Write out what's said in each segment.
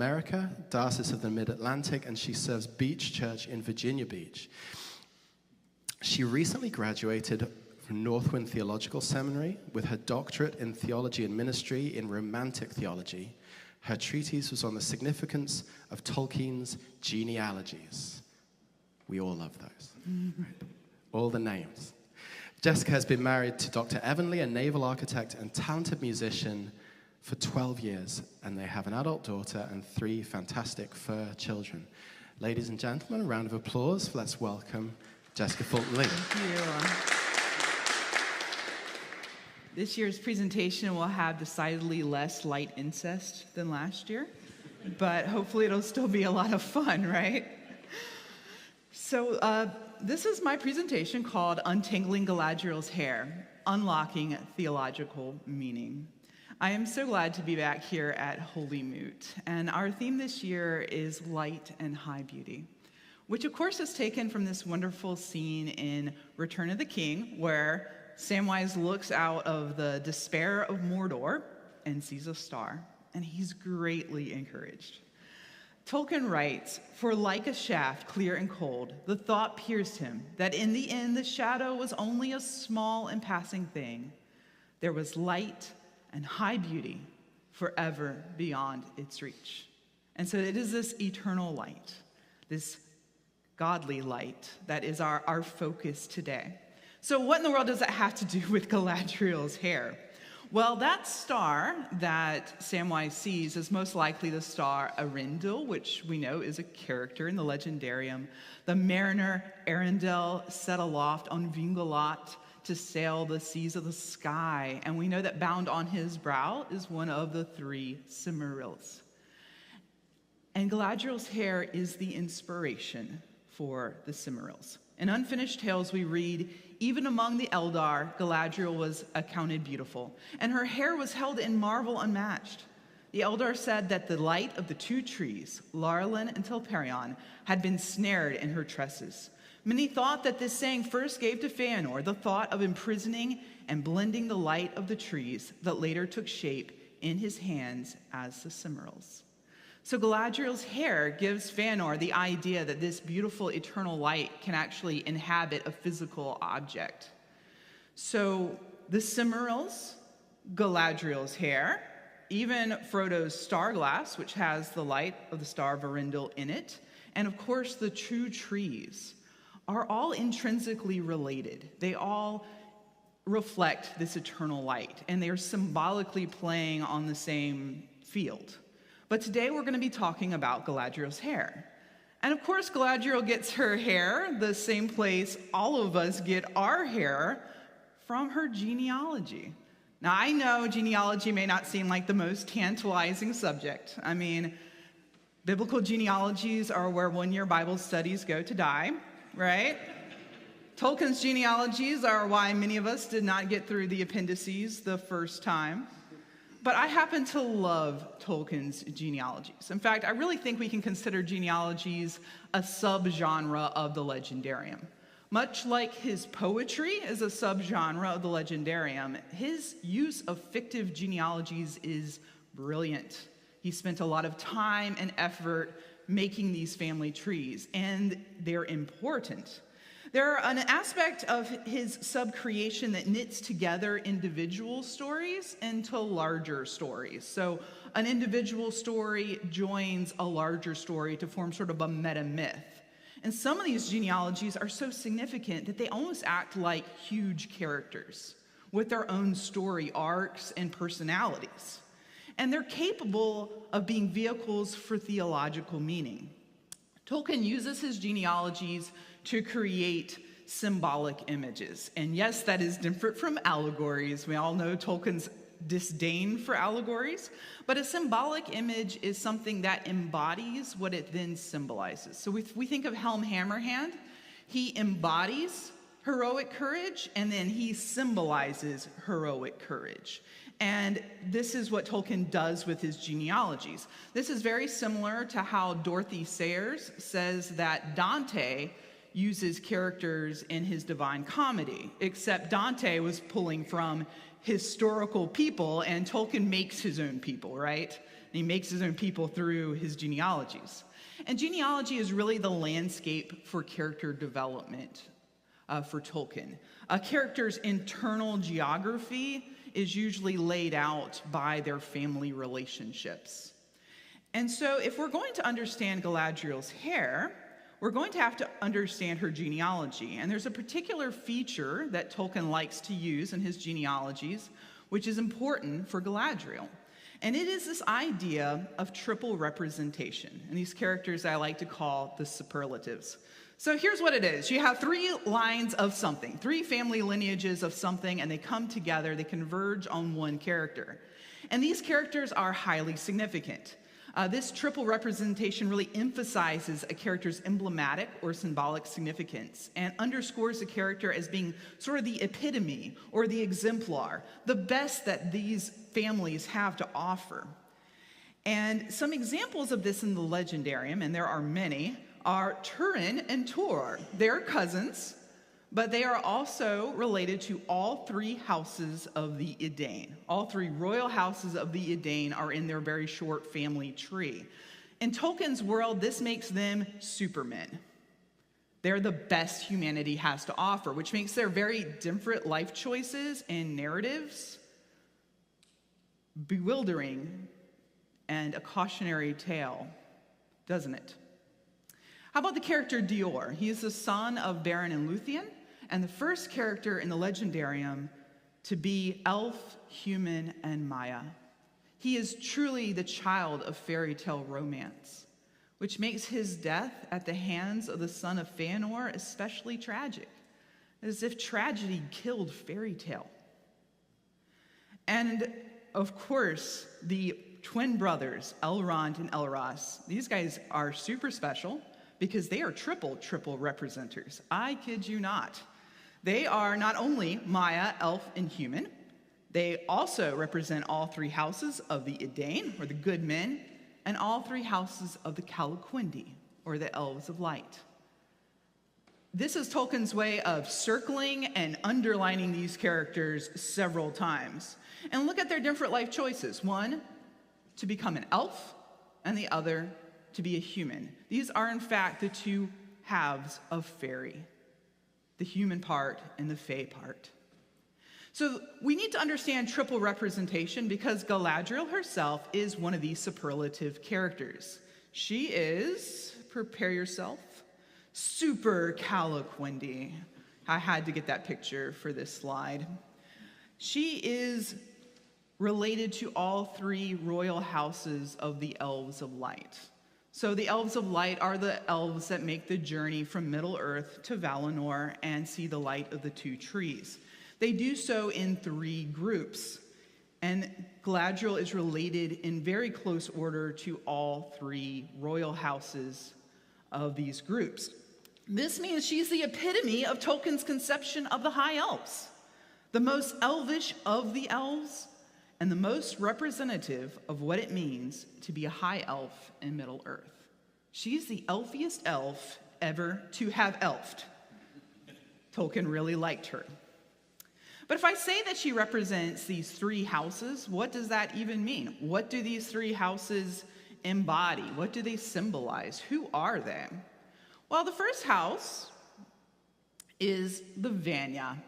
America, Diocese of the Mid-Atlantic, and she serves Beach Church in Virginia Beach. She recently graduated from Northwind Theological Seminary with her doctorate in theology and ministry in Romantic theology. Her treatise was on the significance of Tolkien's genealogies. We all love those. Right? All the names. Jessica has been married to Dr. Evanley, a naval architect and talented musician, for 12 years, and they have an adult daughter and 3 fantastic fur children. Ladies and gentlemen, a round of applause. Let's welcome Jessica Fulton-Lee. Thank you. This year's presentation will have decidedly less light incest than last year, but hopefully it'll still be a lot of fun, right? So this is my presentation called Untangling Galadriel's Hair, Unlocking Theological Meaning. I am so glad to be back here at Holy Moot, and our theme this year is light and high beauty, which of course is taken from this wonderful scene in Return of the King, where Samwise looks out of the despair of Mordor and sees a star, and he's greatly encouraged. Tolkien writes, "For like a shaft, clear and cold, the thought pierced him that in the end the shadow was only a small and passing thing. There was light and high beauty forever beyond its reach." And so it is this eternal light, this godly light, that is our focus today. So what in the world does that have to do with Galadriel's hair? Well, that star that Samwise sees is most likely the star Arundel, which we know is a character in the legendarium. The mariner Arundel set aloft on Vingalot to sail the seas of the sky, and we know that bound on his brow is one of the 3 Silmarils. And Galadriel's hair is the inspiration for the Silmarils. In Unfinished Tales, we read, "Even among the Eldar, Galadriel was accounted beautiful, and her hair was held in marvel unmatched. The Eldar said that the light of the 2 trees, Laurelin and Telperion, had been snared in her tresses. Many thought that this saying first gave to Fëanor the thought of imprisoning and blending the light of the trees that later took shape in his hands as the Silmarils." So Galadriel's hair gives Fëanor the idea that this beautiful eternal light can actually inhabit a physical object. So the Silmarils, Galadriel's hair, even Frodo's star glass, which has the light of the star of Arundel in it, and of course the true trees, are all intrinsically related. They all reflect this eternal light, and they are symbolically playing on the same field. But today we're going to be talking about Galadriel's hair. And of course, Galadriel gets her hair the same place all of us get our hair, from her genealogy. Now, I know genealogy may not seem like the most tantalizing subject. I mean, biblical genealogies are where one-year Bible studies go to die, right? Tolkien's genealogies are why many of us did not get through the appendices the first time. But I happen to love Tolkien's genealogies. In fact, I really think we can consider genealogies a subgenre of the legendarium. Much like his poetry is a subgenre of the legendarium, his use of fictive genealogies is brilliant. He spent a lot of time and effort making these family trees, and they're important. They're an aspect of his subcreation that knits together individual stories into larger stories. So an individual story joins a larger story to form sort of a meta-myth. And some of these genealogies are so significant that they almost act like huge characters with their own story arcs and personalities. And they're capable of being vehicles for theological meaning. Tolkien uses his genealogies to create symbolic images. And yes, that is different from allegories. We all know Tolkien's disdain for allegories, but a symbolic image is something that embodies what it then symbolizes. So we think of Helm Hammerhand. He embodies heroic courage, and then he symbolizes heroic courage. And this is what Tolkien does with his genealogies. This is very similar to how Dorothy Sayers says that Dante uses characters in his Divine Comedy, except Dante was pulling from historical people, and Tolkien makes his own people, right? he makes his own people through his genealogies. And genealogy is really the landscape for character development for Tolkien. A character's internal geography is usually laid out by their family relationships. And so if we're going to understand Galadriel's hair, we're going to have to understand her genealogy. And there's a particular feature that Tolkien likes to use in his genealogies, which is important for Galadriel. And it is this idea of triple representation. And these characters I like to call the superlatives. So here's what it is. You have 3 lines of something, 3 family lineages of something, and they come together, they converge on one character. And these characters are highly significant. This triple representation really emphasizes a character's emblematic or symbolic significance and underscores a character as being sort of the epitome or the exemplar, the best that these families have to offer. And some examples of this in the Legendarium, and there are many, are Turin and Toror. They're cousins, but they are also related to all 3 houses of the Edain. All 3 royal houses of the Edain are in their very short family tree. In Tolkien's world, this makes them supermen. They're the best humanity has to offer, which makes their very different life choices and narratives bewildering and a cautionary tale, doesn't it? How about the character Dior? He is the son of Beren and Luthien, and the first character in the Legendarium to be elf, human, and Maya. He is truly the child of fairy tale romance, which makes his death at the hands of the son of Feanor especially tragic, as if tragedy killed fairy tale. And of course, the twin brothers, Elrond and Elros, these guys are super special because they are triple representers. I kid you not. They are not only Maya, elf, and human, they also represent all 3 houses of the Edain, or the good men, and all 3 houses of the Calaquendi, or the elves of light. This is Tolkien's way of circling and underlining these characters several times. And look at their different life choices. One, to become an elf, and the other, to be a human. These are, in fact, the 2 halves of fairy, the human part and the fae part. So we need to understand triple representation because Galadriel herself is one of these superlative characters. She is, prepare yourself, super Calaquendi. I had to get that picture for this slide. She is related to all 3 royal houses of the Elves of Light. So the Elves of Light are the elves that make the journey from Middle-earth to Valinor and see the light of the 2 trees. They do so in 3 groups, and Galadriel is related in very close order to all 3 royal houses of these groups. This means she's the epitome of Tolkien's conception of the High Elves, the most elvish of the elves, and the most representative of what it means to be a high elf in Middle-earth. She's the elfiest elf ever to have elfed. Tolkien really liked her. But if I say that she represents these 3 houses, what does that even mean? What do these 3 houses embody? What do they symbolize? Who are they? Well, the first house is the Vanya.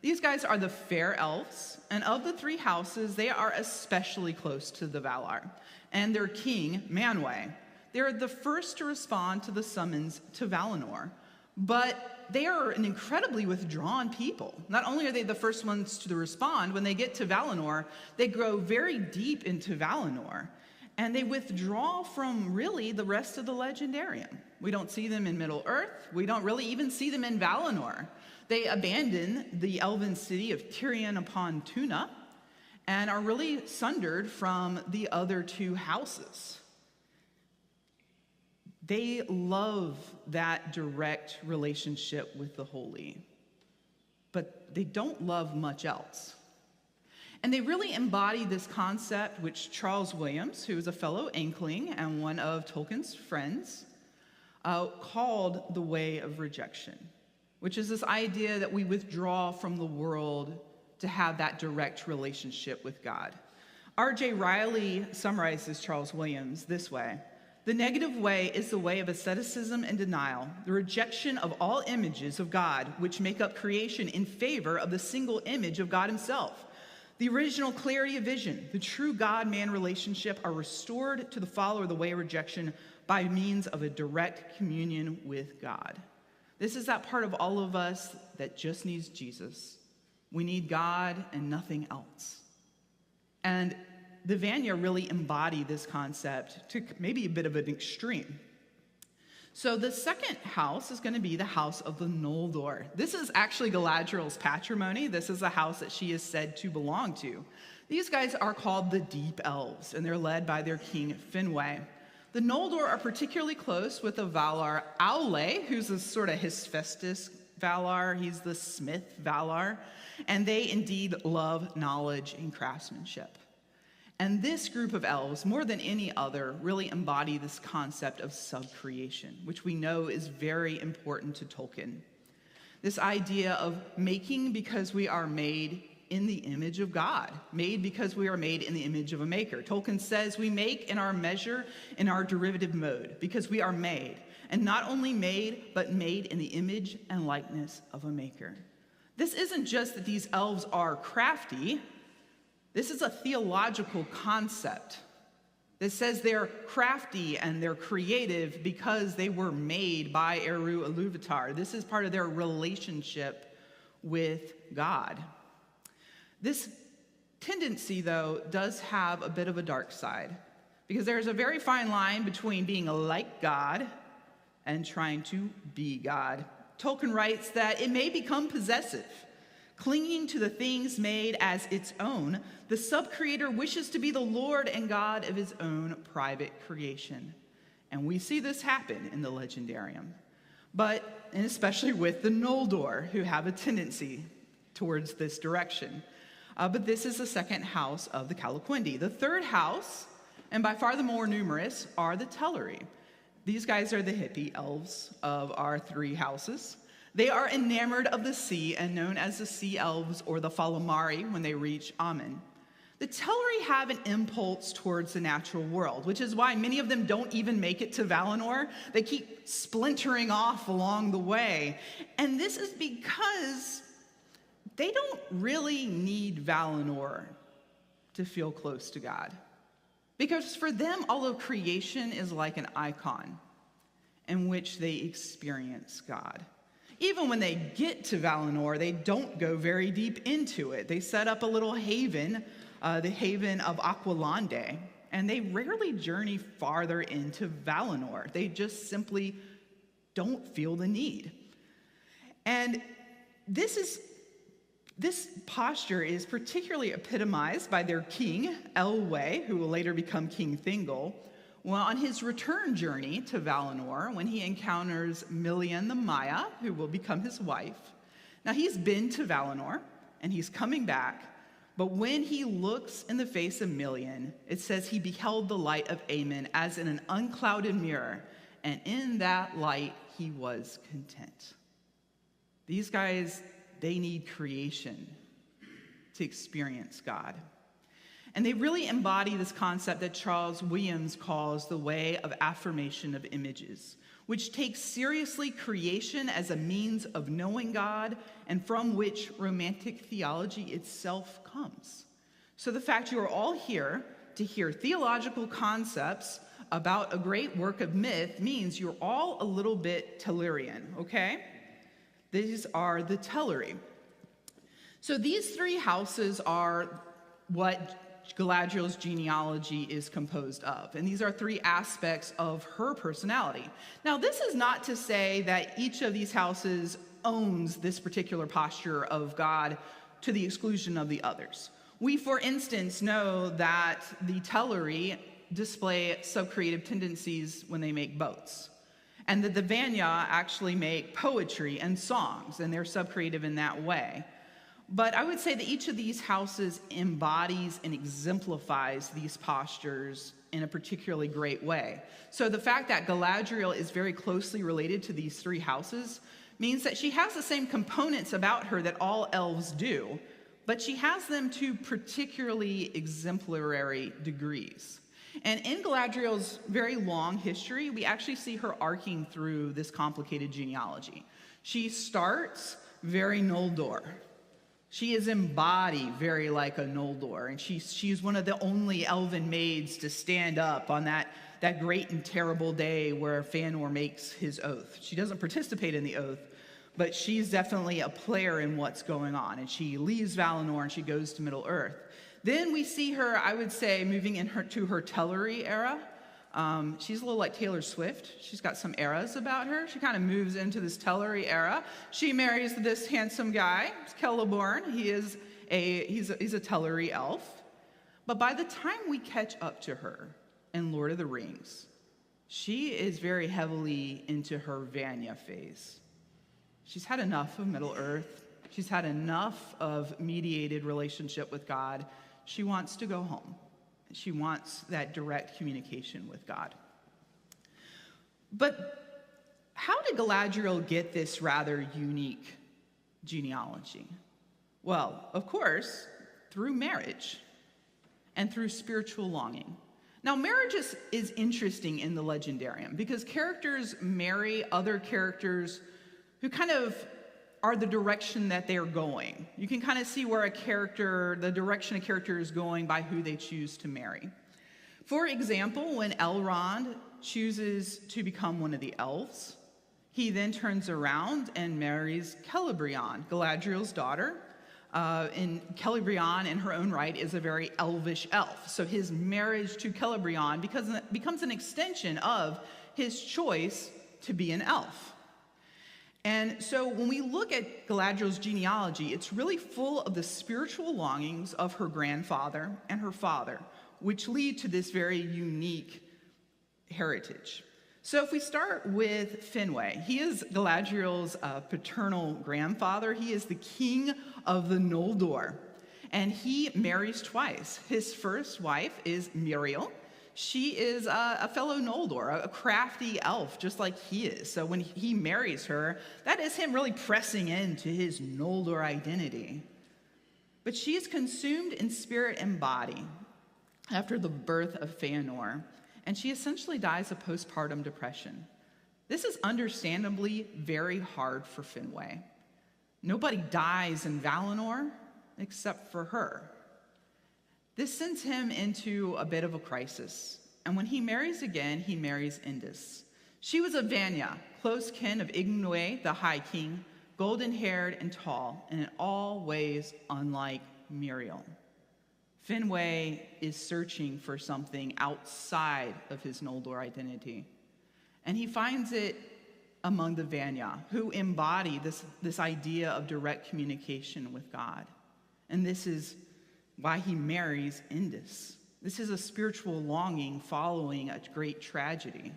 These guys are the fair elves, and of the 3 houses, they are especially close to the Valar, and their king, Manwë. They're the first to respond to the summons to Valinor, but they are an incredibly withdrawn people. Not only are they the first ones to respond, when they get to Valinor, they grow very deep into Valinor, and they withdraw from really the rest of the Legendarium. We don't see them in Middle-earth. We don't really even see them in Valinor. They abandon the elven city of Tirion upon Tuna and are really sundered from the other 2 houses. They love that direct relationship with the holy, but they don't love much else. And they really embody this concept which Charles Williams, who is a fellow Inkling and one of Tolkien's friends, called the way of rejection, which is this idea that we withdraw from the world to have that direct relationship with God. R.J. Riley summarizes Charles Williams this way: "The negative way is the way of asceticism and denial, the rejection of all images of God which make up creation in favor of the single image of God himself. The original clarity of vision, the true God-man relationship are restored to the follower of the way of rejection by means of a direct communion with God." This is that part of all of us that just needs Jesus. We need God and nothing else. And the Vanya really embody this concept to maybe a bit of an extreme. So the second house is going to be the house of the Noldor. This is actually Galadriel's patrimony. This is a house that she is said to belong to. These guys are called the Deep Elves, and they're led by their king Finwë. The Noldor are particularly close with the Valar Aule, who's a sort of Hephaestus Valar. He's the smith Valar. And they indeed love knowledge and craftsmanship. And this group of elves, more than any other, really embody this concept of subcreation, which we know is very important to Tolkien. This idea of making because we are made in the image of God, made because we are made in the image of a maker. Tolkien says we make in our measure, in our derivative mode, because we are made, and not only made, but made in the image and likeness of a maker. This isn't just that these elves are crafty. This is a theological concept that says they're crafty and they're creative because they were made by Eru Ilúvatar. This is part of their relationship with God. This tendency, though, does have a bit of a dark side, because there's a very fine line between being like God and trying to be God. Tolkien writes that it may become possessive. Clinging to the things made as its own, the sub-creator wishes to be the Lord and God of his own private creation. And we see this happen in the Legendarium, and especially with the Noldor, who have a tendency towards this direction. But this is the second house of the Calaquendi. The third house, and by far the more numerous, are the Teleri. These guys are the hippie elves of our three houses. They are enamored of the sea and known as the Sea Elves or the Falamari when they reach Aman. The Teleri have an impulse towards the natural world, which is why many of them don't even make it to Valinor. They keep splintering off along the way. And this is because they don't really need Valinor to feel close to God. Because for them, all of creation is like an icon in which they experience God. Even when they get to Valinor, they don't go very deep into it. They set up a little haven, the haven of Aqualande, and they rarely journey farther into Valinor. They just simply don't feel the need. And this posture is particularly epitomized by their king, Elwë, who will later become King Thingol, on his return journey to Valinor, when he encounters Milian the Maya, who will become his wife. Now, he's been to Valinor, and he's coming back, but when he looks in the face of Milian, it says he beheld the light of Amen as in an unclouded mirror, and in that light he was content. These guys, they need creation to experience God. And they really embody this concept that Charles Williams calls the way of affirmation of images, which takes seriously creation as a means of knowing God and from which romantic theology itself comes. So the fact you are all here to hear theological concepts about a great work of myth means you're all a little bit Tellerian, okay? These are the Teleri. So these three houses are what Galadriel's genealogy is composed of. And these are three aspects of her personality. Now, this is not to say that each of these houses owns this particular posture of God to the exclusion of the others. We, for instance, know that the Teleri display subcreative tendencies when they make boats, and that the Vanya actually make poetry and songs, and they're subcreative in that way. But I would say that each of these houses embodies and exemplifies these postures in a particularly great way. So the fact that Galadriel is very closely related to these three houses means that she has the same components about her that all elves do, but she has them to particularly exemplary degrees. And in Galadriel's very long history, we actually see her arcing through this complicated genealogy. She starts very Noldor. She is embodied very like a Noldor, and she's one of the only elven maids to stand up on that great and terrible day where Fëanor makes his oath. She doesn't participate in the oath, but she's definitely a player in what's going on, and she leaves Valinor and she goes to Middle-earth. Then we see her, I would say, moving to her Teleri era. She's a little like Taylor Swift. She's got some eras about her. She kind of moves into this Teleri era. She marries this handsome guy, Celeborn. He's a Teleri elf. But by the time we catch up to her in Lord of the Rings, she is very heavily into her Vanya phase. She's had enough of Middle-earth. She's had enough of mediated relationship with God. She wants to go home. She wants that direct communication with God. But how did Galadriel get this rather unique genealogy? Well, of course, through marriage and through spiritual longing. Now, marriage is interesting in the Legendarium because characters marry other characters who kind of are the direction that they're going. You can kind of see where the direction a character is going by who they choose to marry. For example, when Elrond chooses to become one of the elves, he then turns around and marries Celebrian, Galadriel's daughter. And Celebrian, in her own right, is a very elvish elf. So his marriage to Celebrian becomes an extension of his choice to be an elf. And so when we look at Galadriel's genealogy, it's really full of the spiritual longings of her grandfather and her father, which lead to this very unique heritage. So if we start with Finwë, he is Galadriel's paternal grandfather. He is the king of the Noldor, and he marries twice. His first wife is Muriel. She is a fellow Noldor, a crafty elf, just like he is. So when he marries her, that is him really pressing into his Noldor identity. But she is consumed in spirit and body after the birth of Fëanor, and she essentially dies of postpartum depression. This is understandably very hard for Finwë. Nobody dies in Valinor except for her. This sends him into a bit of a crisis, and when he marries again, he marries Indis. She was a Vanya, close kin of Ignwe, the High King, golden-haired and tall, and in all ways unlike Muriel. Finwë is searching for something outside of his Noldor identity, and he finds it among the Vanya, who embody this idea of direct communication with God. And this is why he marries Indis. This is a spiritual longing following a great tragedy.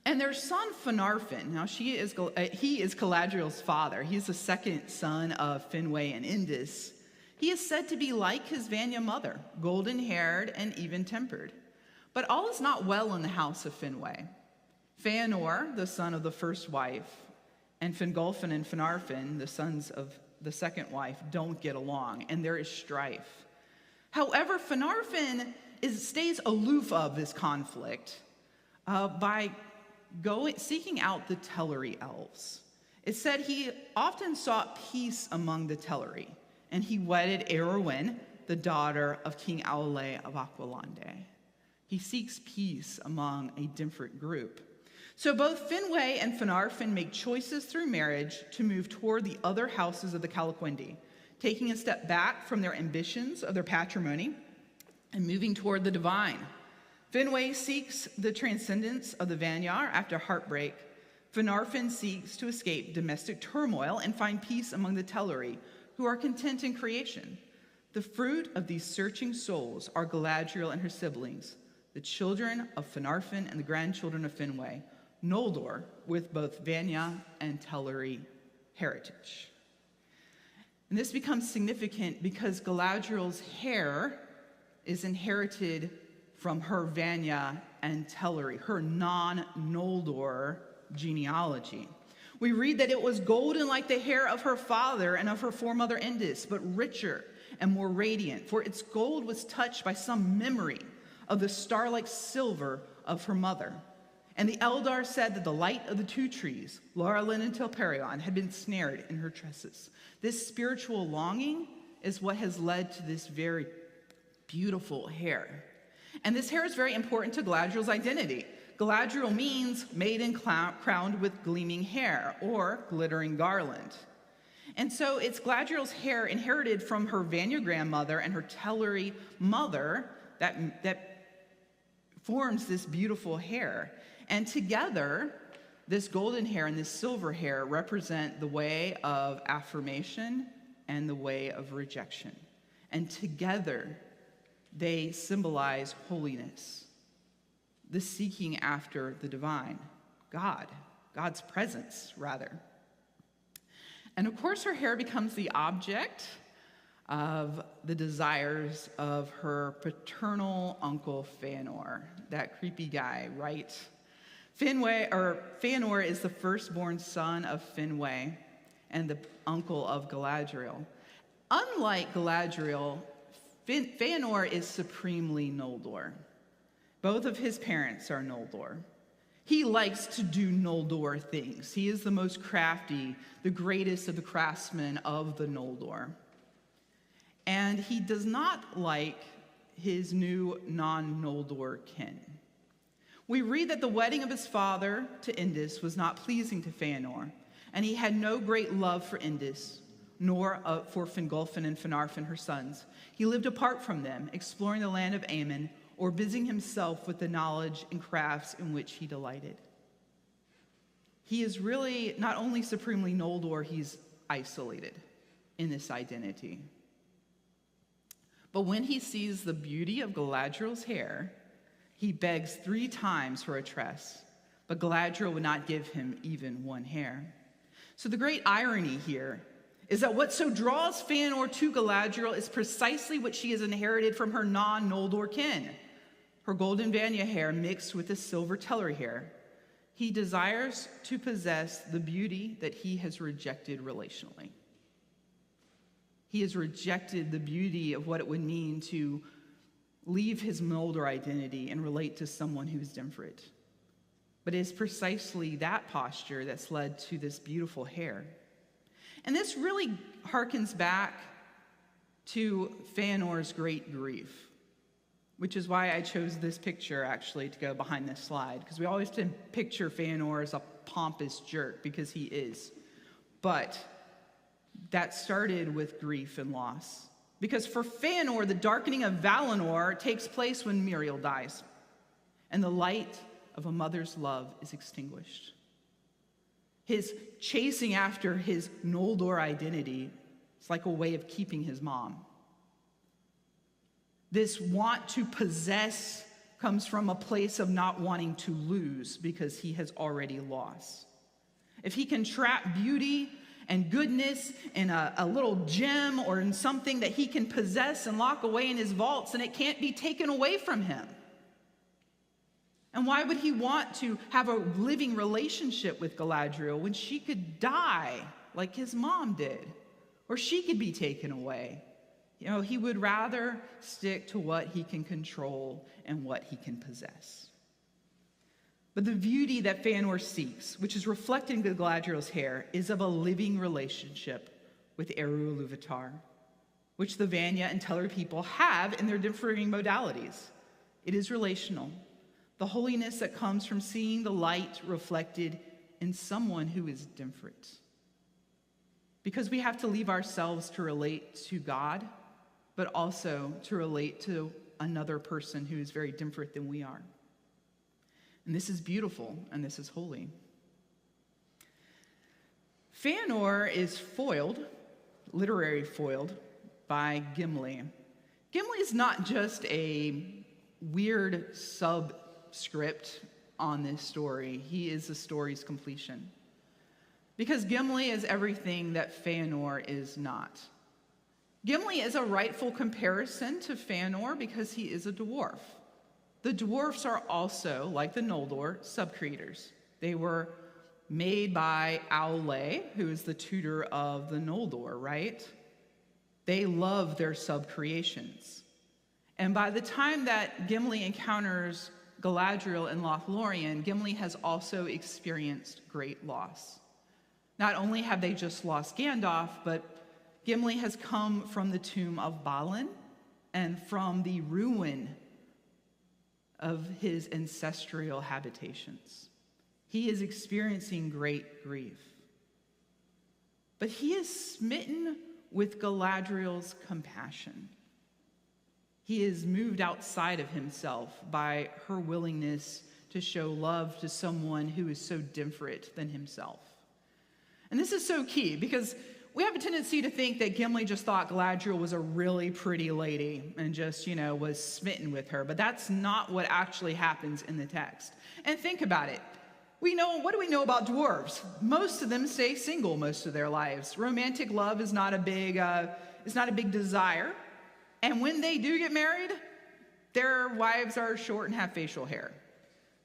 And their son Finarfin, now he is Galadriel's father. He's the second son of Finwë and Indis. He is said to be like his Vanya mother, golden-haired and even-tempered. But all is not well in the house of Finwë. Fëanor, the son of the first wife, and Fingolfin and Finarfin, the sons of the second wife, don't get along, and there is strife. However, Finarfin stays aloof of this conflict by seeking out the Teleri elves. It said he often sought peace among the Teleri, and he wedded Eowyn, the daughter of King Aule of Aquilande. He seeks peace among a different group. So both Finwë and Finarfin make choices through marriage to move toward the other houses of the Calaquendi, taking a step back from their ambitions of their patrimony and moving toward the divine. Finwë seeks the transcendence of the Vanyar after heartbreak. Finarfin seeks to escape domestic turmoil and find peace among the Teleri, who are content in creation. The fruit of these searching souls are Galadriel and her siblings, the children of Finarfin and the grandchildren of Finwë, Noldor, with both Vanya and Teleri heritage. And this becomes significant because Galadriel's hair is inherited from her Vanya and Teleri, her non-Noldor genealogy. We read that it was golden like the hair of her father and of her foremother Indus, but richer and more radiant, for its gold was touched by some memory of the star-like silver of her mother. And the Eldar said that the light of the two trees, laurelin and telperion, had been snared in her tresses. This spiritual longing is what has led to this very beautiful hair. And this hair is very important to Galadriel's identity. Galadriel means maiden crowned with gleaming hair, or glittering garland. And so it's Galadriel's hair inherited from her Vanya grandmother and her Teleri mother that forms this beautiful hair. And together, this golden hair and this silver hair represent the way of affirmation and the way of rejection. And together, they symbolize holiness, the seeking after the divine, God's presence, rather. And of course, her hair becomes the object of the desires of her paternal uncle Fëanor, that creepy guy, right? Fëanor is the firstborn son of Finwë and the uncle of Galadriel. Unlike Galadriel, Fëanor is supremely Noldor. Both of his parents are Noldor. He likes to do Noldor things. He is the most crafty, the greatest of the craftsmen of the Noldor. And he does not like his new non-Noldor kin. We read that the wedding of his father to Indus was not pleasing to Fëanor, and he had no great love for Indus, nor for Fingolfin and Finarfin, her sons. He lived apart from them, exploring the land of Aemon, or busying himself with the knowledge and crafts in which he delighted. He is really not only supremely Noldor, he's isolated in this identity. But when he sees the beauty of Galadriel's hair, he begs 3 times for a tress, but Galadriel would not give him even one hair. So the great irony here is that what so draws Fëanor to Galadriel is precisely what she has inherited from her non-Noldor kin, her golden Vanya hair mixed with the silver Teleri hair. He desires to possess the beauty that he has rejected relationally. He has rejected the beauty of what it would mean to leave his Noldor identity and relate to someone who's different. But it is precisely that posture that's led to this beautiful hair. And this really harkens back to Fëanor's great grief, which is why I chose this picture, actually, to go behind this slide, because we always tend to picture Fëanor as a pompous jerk, because he is. But that started with grief and loss. Because for Fëanor, the darkening of Valinor takes place when Muriel dies, and the light of a mother's love is extinguished. His chasing after his Noldor identity is like a way of keeping his mom. This want to possess comes from a place of not wanting to lose because he has already lost. If he can trap beauty and goodness in a little gem or in something that he can possess and lock away in his vaults, then it can't be taken away from him. And why would he want to have a living relationship with Galadriel when she could die like his mom did, or she could be taken away? You know, he would rather stick to what he can control and what he can possess. But the beauty that Fëanor seeks, which is reflected in Galadriel's hair, is of a living relationship with Eru Ilúvatar, which the Vanya and Teleri people have in their differing modalities. It is relational. The holiness that comes from seeing the light reflected in someone who is different. Because we have to leave ourselves to relate to God, but also to relate to another person who is very different than we are. And this is beautiful, and this is holy. Fëanor is foiled, literary foiled, by Gimli. Gimli is not just a weird subscript on this story. He is the story's completion. Because Gimli is everything that Fëanor is not. Gimli is a rightful comparison to Fëanor because he is a dwarf. The dwarfs are also, like the Noldor, sub-creators. They were made by Aule, who is the tutor of the Noldor, right? They love their sub-creations. And by the time that Gimli encounters Galadriel and Lothlorien, Gimli has also experienced great loss. Not only have they just lost Gandalf, but Gimli has come from the tomb of Balin and from the ruin of his ancestral habitations. He is experiencing great grief. But he is smitten with Galadriel's compassion. He is moved outside of himself by her willingness to show love to someone who is so different than himself. And this is so key because we have a tendency to think that Gimli just thought Galadriel was a really pretty lady and just, was smitten with her. But that's not what actually happens in the text. And think about it. What do we know about dwarves? Most of them stay single most of their lives. Romantic love is not a big desire. And when they do get married, their wives are short and have facial hair.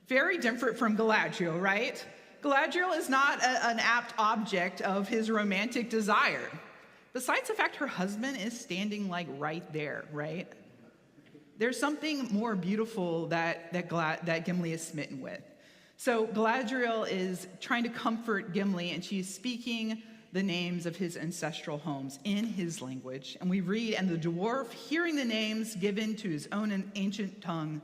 Very different from Galadriel, right? Galadriel is not an apt object of his romantic desire. Besides the fact her husband is standing right there, right? There's something more beautiful that Gimli is smitten with. So Galadriel is trying to comfort Gimli, and she's speaking the names of his ancestral homes in his language. And we read, and the dwarf, hearing the names given to his own ancient tongue,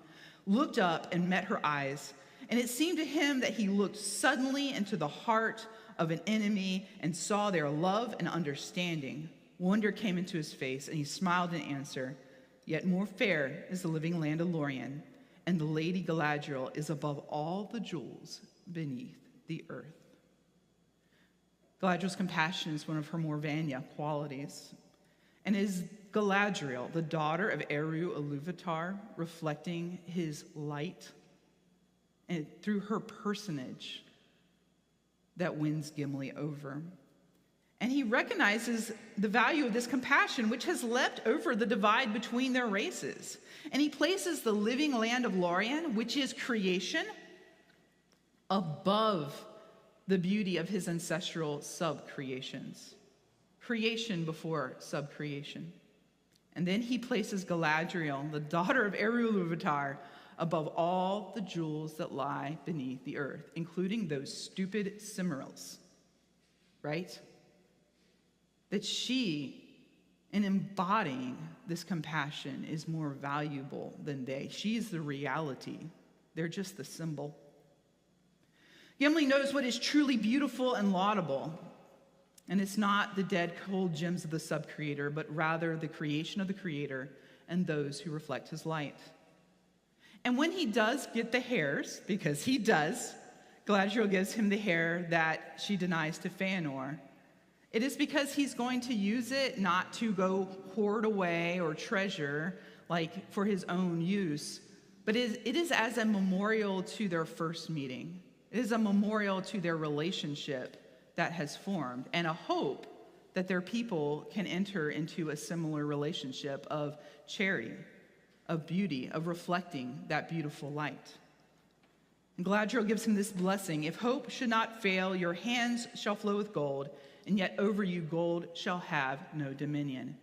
looked up and met her eyes. And it seemed to him that he looked suddenly into the heart of an enemy and saw their love and understanding. Wonder came into his face, and he smiled in answer. Yet more fair is the living land of Lorien, and the lady Galadriel is above all the jewels beneath the earth. Galadriel's compassion is one of her more Vanya qualities. And is Galadriel, the daughter of Eru Iluvatar, reflecting his light, and through her personage that wins Gimli over. And he recognizes the value of this compassion, which has leapt over the divide between their races. And he places the living land of Lorien, which is creation, above the beauty of his ancestral sub-creations. Creation before sub-creation. And then he places Galadriel, the daughter of Eru Iluvatar, above all the jewels that lie beneath the earth, including those stupid Cimmerals, right? That she, in embodying this compassion, is more valuable than they. She is the reality. They're just the symbol. Gimli knows what is truly beautiful and laudable. And it's not the dead, cold gems of the sub-creator, but rather the creation of the creator and those who reflect his light. And when he does get the hairs, because he does, Galadriel gives him the hair that she denies to Fëanor. It is because he's going to use it not to go hoard away or treasure, for his own use, but it is as a memorial to their first meeting. It is a memorial to their relationship that has formed, and a hope that their people can enter into a similar relationship of charity, of beauty, of reflecting that beautiful light. And Galadriel gives him this blessing: if hope should not fail, your hands shall flow with gold, and yet over you gold shall have no dominion.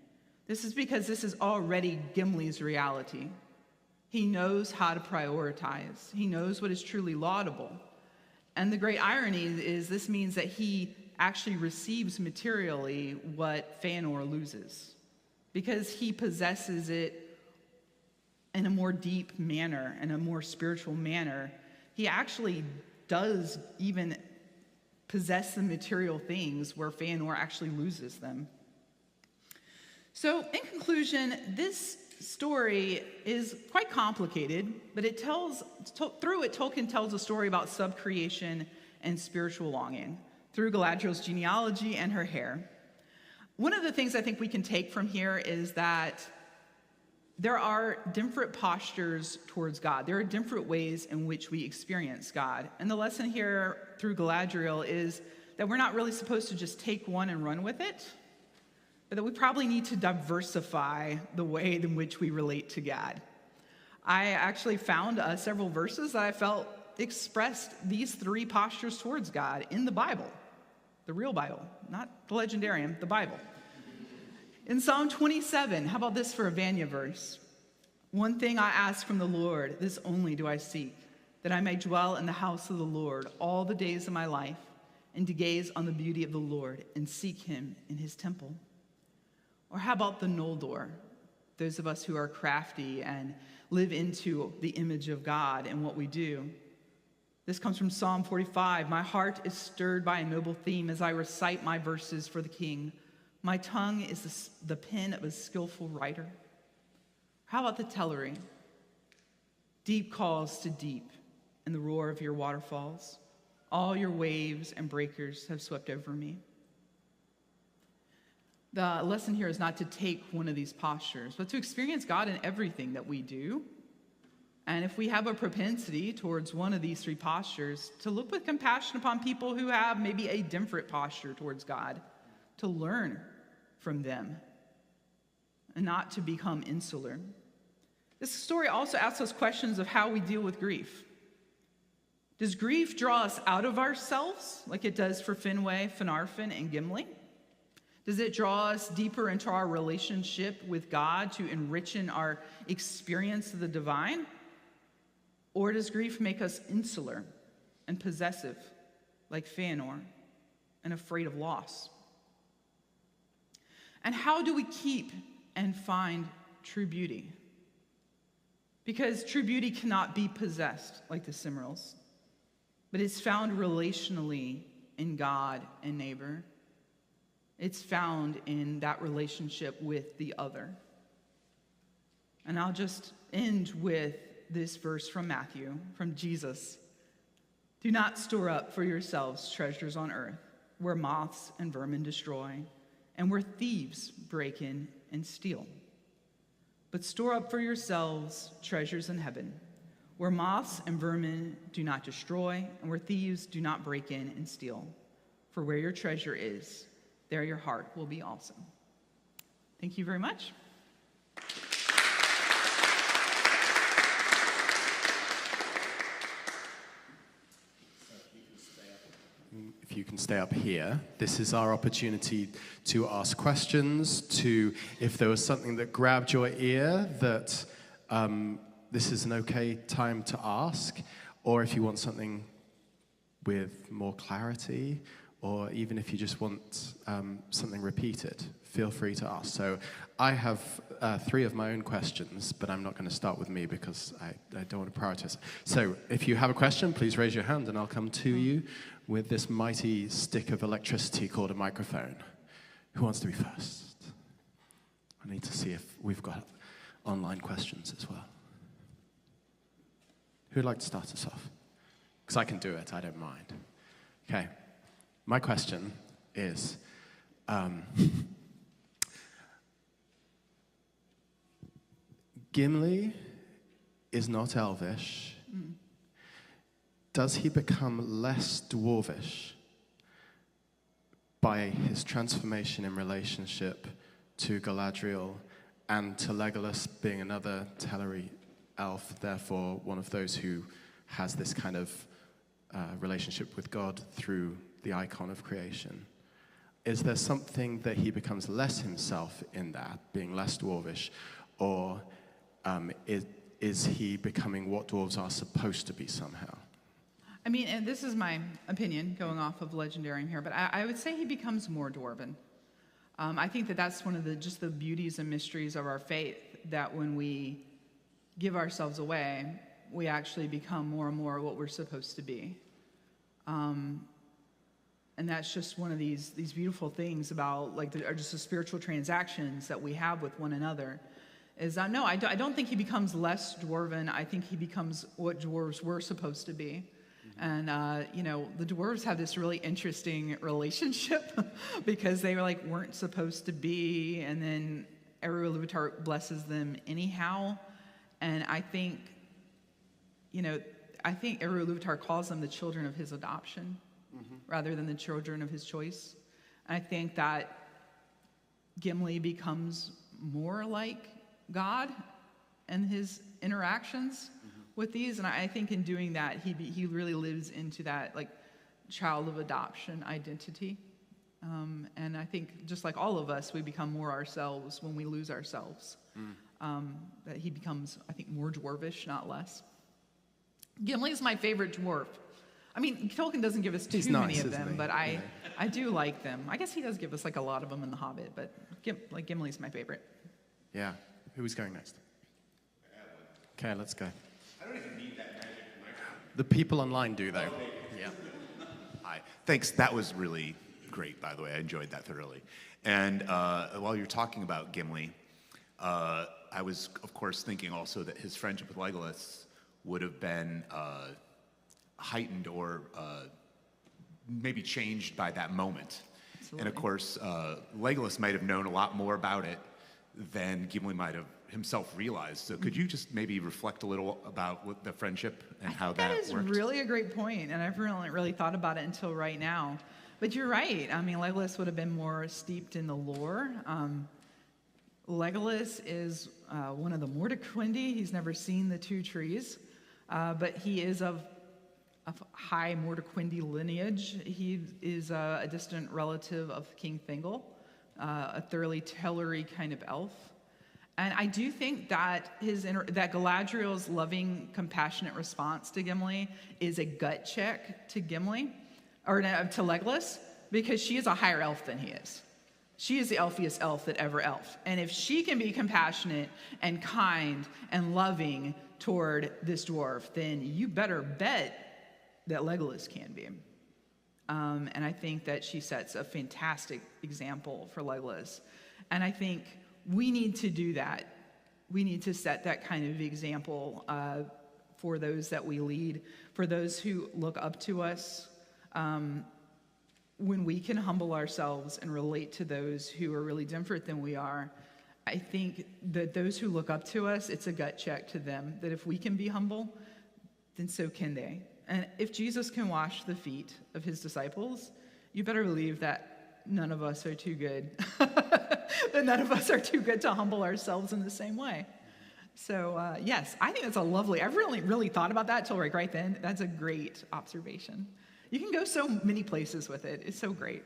This is because this is already Gimli's reality. He knows how to prioritize. He knows what is truly laudable. And the great irony is this means that he actually receives materially what Fëanor loses, because he possesses it in a more deep manner, in a more spiritual manner. He actually does even possess the material things where Fëanor actually loses them. So in conclusion, this story is quite complicated, but through it, Tolkien tells a story about sub-creation and spiritual longing through Galadriel's genealogy and her hair. One of the things I think we can take from here is that there are different postures towards God. There are different ways in which we experience God. And the lesson here through Galadriel is that we're not really supposed to just take one and run with it, but that we probably need to diversify the way in which we relate to God. I actually found several verses that I felt expressed these three postures towards God in the Bible, the real Bible, not the legendarium, the Bible. In Psalm 27, how about this for a Vanya verse? One thing I ask from the Lord, this only do I seek, that I may dwell in the house of the Lord all the days of my life, and to gaze on the beauty of the Lord and seek him in his temple. Or how about the Noldor? Those of us who are crafty and live into the image of God in what we do. This comes from Psalm 45. My heart is stirred by a noble theme as I recite my verses for the king. My tongue is the pen of a skillful writer. How about the Tellery? Deep calls to deep in the roar of your waterfalls. All your waves and breakers have swept over me. The lesson here is not to take one of these postures, but to experience God in everything that we do. And if we have a propensity towards one of these three postures, to look with compassion upon people who have maybe a different posture towards God, to learn from them, and not to become insular. This story also asks us questions of how we deal with grief. Does grief draw us out of ourselves, like it does for Finwë, Finarfin, and Gimli? Does it draw us deeper into our relationship with God to enrich in our experience of the divine? Or does grief make us insular and possessive, like Fëanor, and afraid of loss? And how do we keep and find true beauty? Because true beauty cannot be possessed like the Cimmerals, but it's found relationally in God and neighbor. It's found in that relationship with the other. And I'll just end with this verse from Matthew, from Jesus. Do not store up for yourselves treasures on earth, where moths and vermin destroy, and where thieves break in and steal. But store up for yourselves treasures in heaven, where moths and vermin do not destroy, and where thieves do not break in and steal. For where your treasure is, there your heart will be also. Thank you very much. If you can stay up here, this is our opportunity to ask questions, if there was something that grabbed your ear, that this is an okay time to ask, or if you want something with more clarity, or even if you just want something repeated, feel free to ask. So I have 3 of my own questions, but I'm not going to start with me because I don't want to prioritize. So if you have a question, please raise your hand and I'll come to you with this mighty stick of electricity called a microphone. Who wants to be first? I need to see if we've got online questions as well. Who'd like to start us off? Because I can do it, I don't mind. Okay. My question is, Gimli is not elvish. Does he become less dwarvish by his transformation in relationship to Galadriel and to Legolas being another Tellery elf, therefore one of those who has this kind of relationship with God through the icon of creation? Is there something that he becomes less himself in that, being less dwarvish, or is he becoming what dwarves are supposed to be somehow? I mean, and this is my opinion, going off of Legendarium here, but I would say he becomes more dwarven. I think that's one of the beauties and mysteries of our faith, that when we give ourselves away, we actually become more and more what we're supposed to be. And that's just one of these beautiful things about just the spiritual transactions that we have with one another. Is that no, I don't think he becomes less dwarven. I think he becomes what dwarves were supposed to be. And, the dwarves have this really interesting relationship because they weren't supposed to be, and then Eru Ilúvatar blesses them anyhow. And I think Eru Ilúvatar calls them the children of his adoption rather than the children of his choice. And I think that Gimli becomes more like God in his interactions with these, and I think in doing that, he really lives into that like child of adoption identity. And I think just like all of us, we become more ourselves when we lose ourselves. That he becomes, I think, more dwarvish, not less. Gimli is my favorite dwarf. I mean, Tolkien doesn't give us too many of them, but I do like them. I guess he does give us like a lot of them in The Hobbit, but Gimli's my favorite. Yeah. Who's going next? Okay, let's go. I don't even need that magic microphone. The people online do, though. Yeah. Hi. Thanks. That was really great, by the way. I enjoyed that thoroughly. And while you're talking about Gimli, I was, of course, thinking also that his friendship with Legolas would have been heightened or maybe changed by that moment. Absolutely. And of course, Legolas might have known a lot more about it than Gimli might have himself realized. So could you just maybe reflect a little about what the friendship and how that worked? That is really a great point, and I've really thought about it until right now. But you're right. I mean, Legolas would have been more steeped in the lore. Legolas is one of the Mordequindi. He's never seen the two trees, but he is of high Mordequindi lineage. He is a distant relative of King Thingol, a thoroughly Tellery kind of elf. And I do think that that Galadriel's loving, compassionate response to Gimli is a gut check to Gimli, or to Legolas, because she is a higher elf than he is. She is the elfiest elf that ever elf. And if she can be compassionate and kind and loving toward this dwarf, then you better bet that Legolas can be. And I think that she sets a fantastic example for Legolas. And I think we need to do that. We need to set that kind of example for those that we lead, for those who look up to us. When we can humble ourselves and relate to those who are really different than we are, I think that those who look up to us, it's a gut check to them that if we can be humble, then so can they. And if Jesus can wash the feet of his disciples, you better believe that none of us are too good. That none of us are too good to humble ourselves in the same way. So yes, I think that's a lovely, I've really thought about that till right then. That's a great observation. You can go so many places with it. It's so great.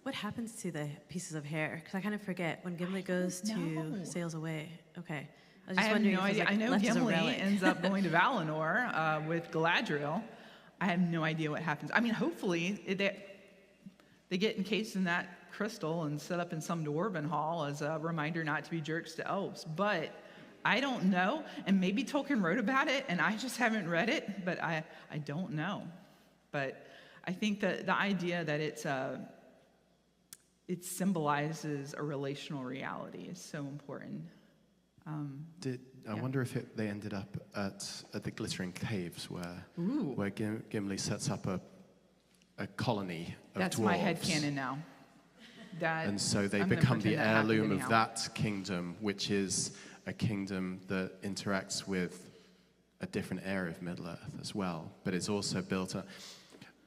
What happens to the pieces of hair? Because I kind of forget when Gimli goes to sails away. Okay, I was just I have wondering no if it idea. was, like, I know left as a Gimli relic. ends up going to Valinor with Galadriel. I have no idea what happens. I mean, hopefully they get encased in that crystal and set up in some dwarven hall as a reminder not to be jerks to elves. But I don't know, and maybe Tolkien wrote about it, and I just haven't read it, but I don't know. But I think that the idea that it symbolizes a relational reality is so important. I wonder if they ended up at the Glittering Caves where Gimli sets up a colony of That's dwarves. my headcanon now. And so they I'm gonna become the pretend that happened heirloom of anyhow. that kingdom, which is a kingdom that interacts with a different area of Middle-earth as well. But it's also built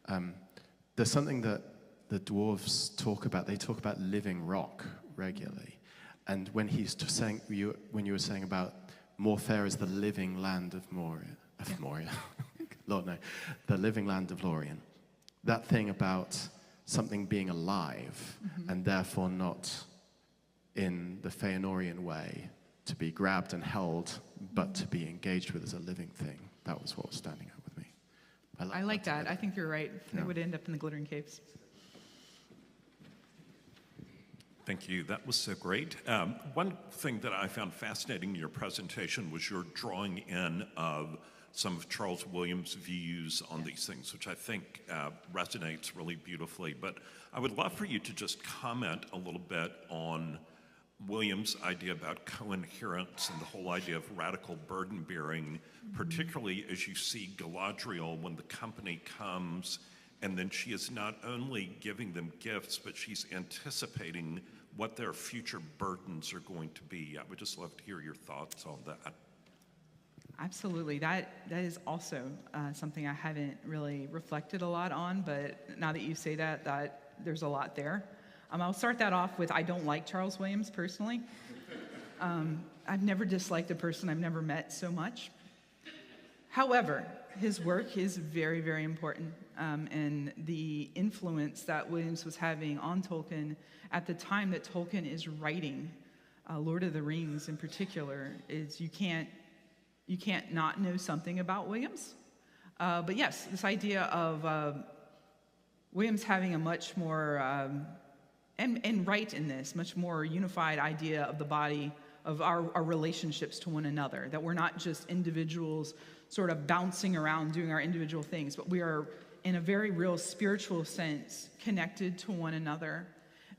on... there's something that the dwarves talk about. They talk about living rock regularly. And when when you were saying about Morfair is the living land of Moria, Lord no, the living land of Lorien, that thing about something being alive and therefore not in the Feanorian way to be grabbed and held, but to be engaged with as a living thing. That was what was standing out with me. I like that. I think you're right. They Yeah. would end up in the Glittering Caves. Thank you. That was so great. One thing that I found fascinating in your presentation was your drawing in of some of Charles Williams' views on these things, which I think resonates really beautifully. But I would love for you to just comment a little bit on Williams' idea about coherence and the whole idea of radical burden bearing, particularly as you see Galadriel when the company comes, and then she is not only giving them gifts, but she's anticipating what their future burdens are going to be. I would just love to hear your thoughts on that. Absolutely. That is also something I haven't really reflected a lot on, but now that you say that there's a lot there. I'll start that off with I don't like Charles Williams personally. I've never disliked a person I've never met so much. However, his work is very, very important, and the influence that Williams was having on Tolkien at the time that Tolkien is writing Lord of the Rings in particular is you can't not know something about Williams. But yes, this idea of Williams having a much more, and right in this, much more unified idea of the body, of our relationships to one another, that we're not just individuals sort of bouncing around doing our individual things, but we are, in a very real spiritual sense, connected to one another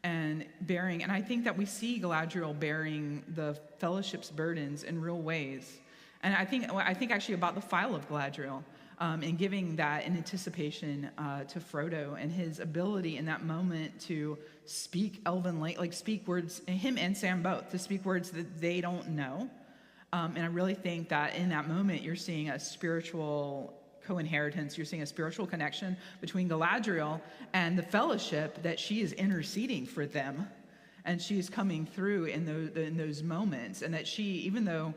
and bearing. And I think that we see Galadriel bearing the fellowship's burdens in real ways. And I think actually about the file of Galadriel, and giving that in anticipation to Frodo and his ability in that moment to speak Elven, like speak words, him and Sam both, to speak words that they don't know. And I really think that in that moment, you're seeing a spiritual co-inheritance. You're seeing a spiritual connection between Galadriel and the fellowship, that she is interceding for them. And she is coming through in those moments. And that she, even though,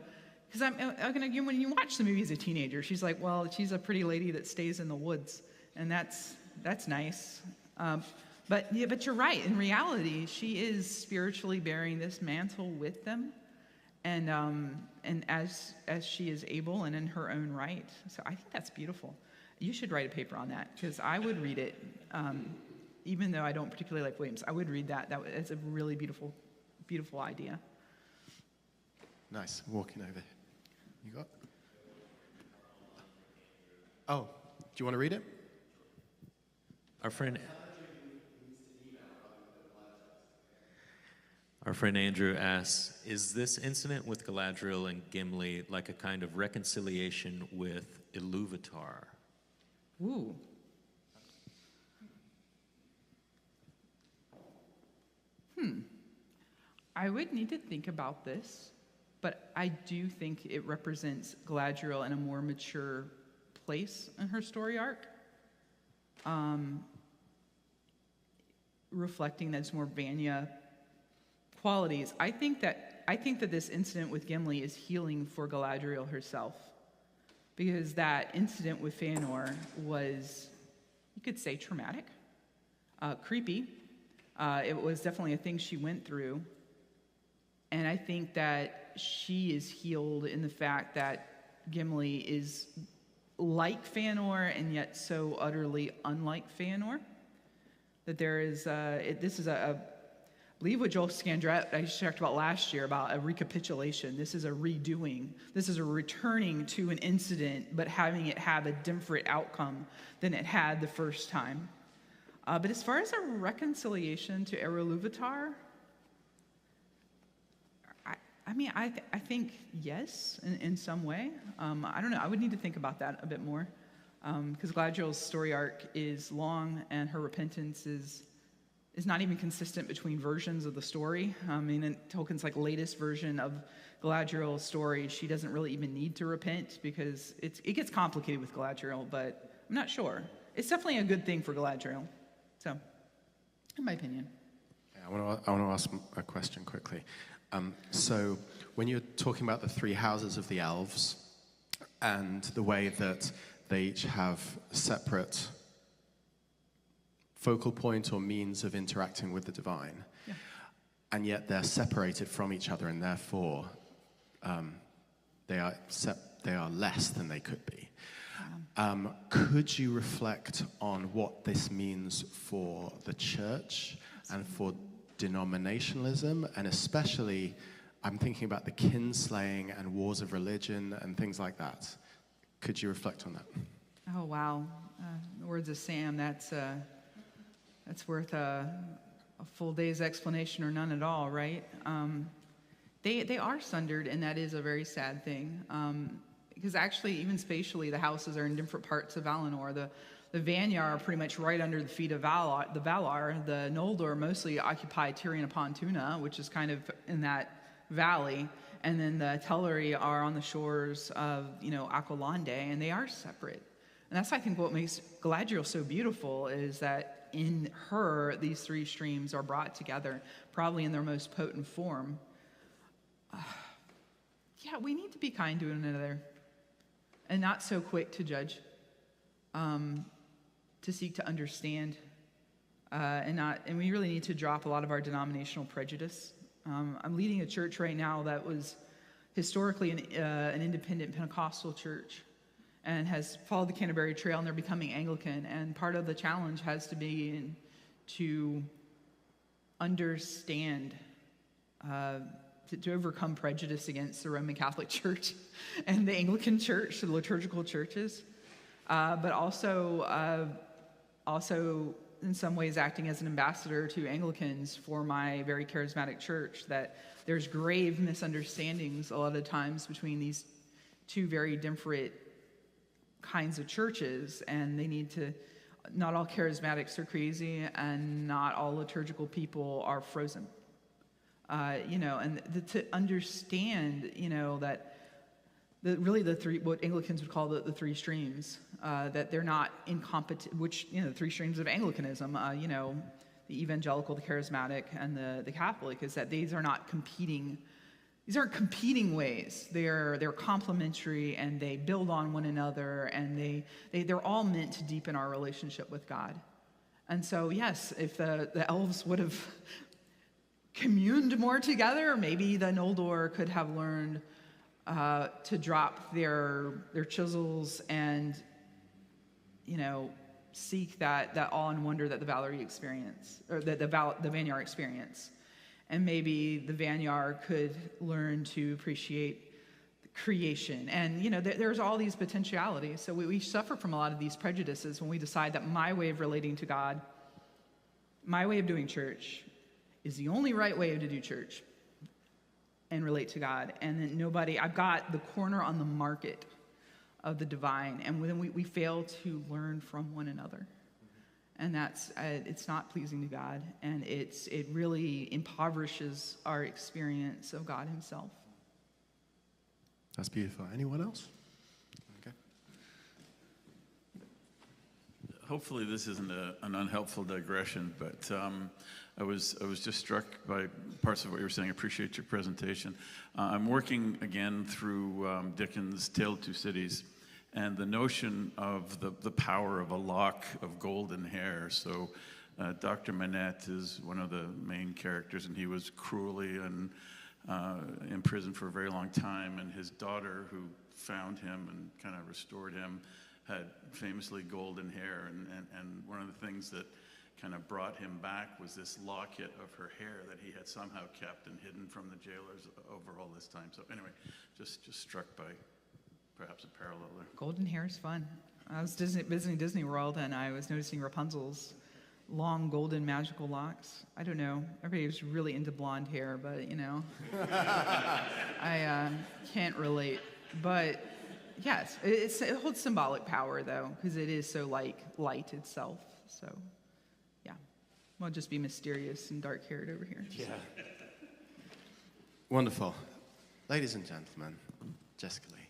because when you watch the movie as a teenager, she's like, well, she's a pretty lady that stays in the woods. And that's nice. But you're right. In reality, she is spiritually bearing this mantle with them. And as she is able and in her own right. So I think that's beautiful. You should write a paper on that, because I would read it, even though I don't particularly like Williams. I would read that. It's a really beautiful, beautiful idea. Nice. Walking over. You got? Oh, do you want to read it? Our friend Andrew asks, is this incident with Galadriel and Gimli like a kind of reconciliation with Ilúvatar? Ooh. I would need to think about this, but I do think it represents Galadriel in a more mature place in her story arc. Reflecting those more Vanya qualities. I think that this incident with Gimli is healing for Galadriel herself, because that incident with Fëanor was, you could say, traumatic, creepy. It was definitely a thing she went through, and I think that she is healed in the fact that Gimli is like Fëanor and yet so utterly unlike Fëanor that there is this is I believe what Joel Scandrett I talked about last year about a recapitulation. This is a redoing. This is a returning to an incident, but having it have a different outcome than it had the first time. But as far as a reconciliation to Ilúvatar, I think yes, in some way. I don't know. I would need to think about that a bit more, because Galadriel's story arc is long, and her repentance is not even consistent between versions of the story. In Tolkien's latest version of Galadriel's story, she doesn't really even need to repent, because it gets complicated with Galadriel, but I'm not sure. It's definitely a good thing for Galadriel. So, in my opinion. I want to ask a question quickly. So when you're talking about the three houses of the elves and the way that they each have separate focal point or means of interacting with the divine, yeah, and yet they're separated from each other, and therefore they are less than they could be. Could you reflect on what this means for the church and for denominationalism, and especially, I'm thinking about the kinslaying and wars of religion and things like that. Could you reflect on that? Oh, wow. The words of Sam, that's worth a full day's explanation or none at all, right? They are sundered, and that is a very sad thing. Because actually, even spatially, the houses are in different parts of Valinor. The Vanya are pretty much right under the feet of Valar. The Noldor mostly occupy Tirion Tuna, which is kind of in that valley. And then the Teleri are on the shores of, Aquilande, and they are separate. And that's, I think, what makes Galadriel so beautiful, is that in her, these three streams are brought together, probably in their most potent form. Yeah, we need to be kind to one another and not so quick to judge, to seek to understand, and we really need to drop a lot of our denominational prejudice. I'm leading a church right now that was historically an independent Pentecostal church and has followed the Canterbury Trail, and they're becoming Anglican. And part of the challenge has to be to understand, to overcome prejudice against the Roman Catholic Church and the Anglican Church, the liturgical churches, but also in some ways acting as an ambassador to Anglicans for my very charismatic church, that there's grave misunderstandings a lot of times between these two very different kinds of churches, and they need to, not all charismatics are crazy, and not all liturgical people are frozen. To understand, that the three, what Anglicans would call the three streams, that they're not in competition, which, the three streams of Anglicanism, the evangelical, the charismatic, and the Catholic, is that these are not competing. These aren't competing ways. They're complementary, and they build on one another, and they're all meant to deepen our relationship with God. And so, yes, if the elves would have communed more together, maybe the Noldor could have learned to drop their chisels and, seek that awe and wonder that the Valerie experience, or the Vanyar experience. And maybe the Vanyar could learn to appreciate creation. And, there's all these potentialities. So we suffer from a lot of these prejudices when we decide that my way of relating to God, my way of doing church, is the only right way to do church and relate to God. And then I've got the corner on the market of the divine. And then we fail to learn from one another. And that's, it's not pleasing to God, and it really impoverishes our experience of God himself. That's beautiful. Anyone else? Okay. Hopefully this isn't an unhelpful digression, but I was just struck by parts of what you were saying. I appreciate your presentation. I'm working again through Dickens' Tale of Two Cities, and the notion of the power of a lock of golden hair. So Dr. Manette is one of the main characters, and he was cruelly imprisoned for a very long time, and his daughter, who found him and kind of restored him, had famously golden hair, and one of the things that kind of brought him back was this locket of her hair that he had somehow kept and hidden from the jailers over all this time. So anyway, just struck by perhaps a parallel there. Golden hair is fun. I was visiting Disney World, and I was noticing Rapunzel's long golden magical locks. I don't know. Everybody was really into blonde hair, but I can't relate. But yes, it holds symbolic power though, because it is so like light itself. So yeah, won't just be mysterious and dark-haired over here. Yeah. Wonderful. Ladies and gentlemen, Jessica Lee.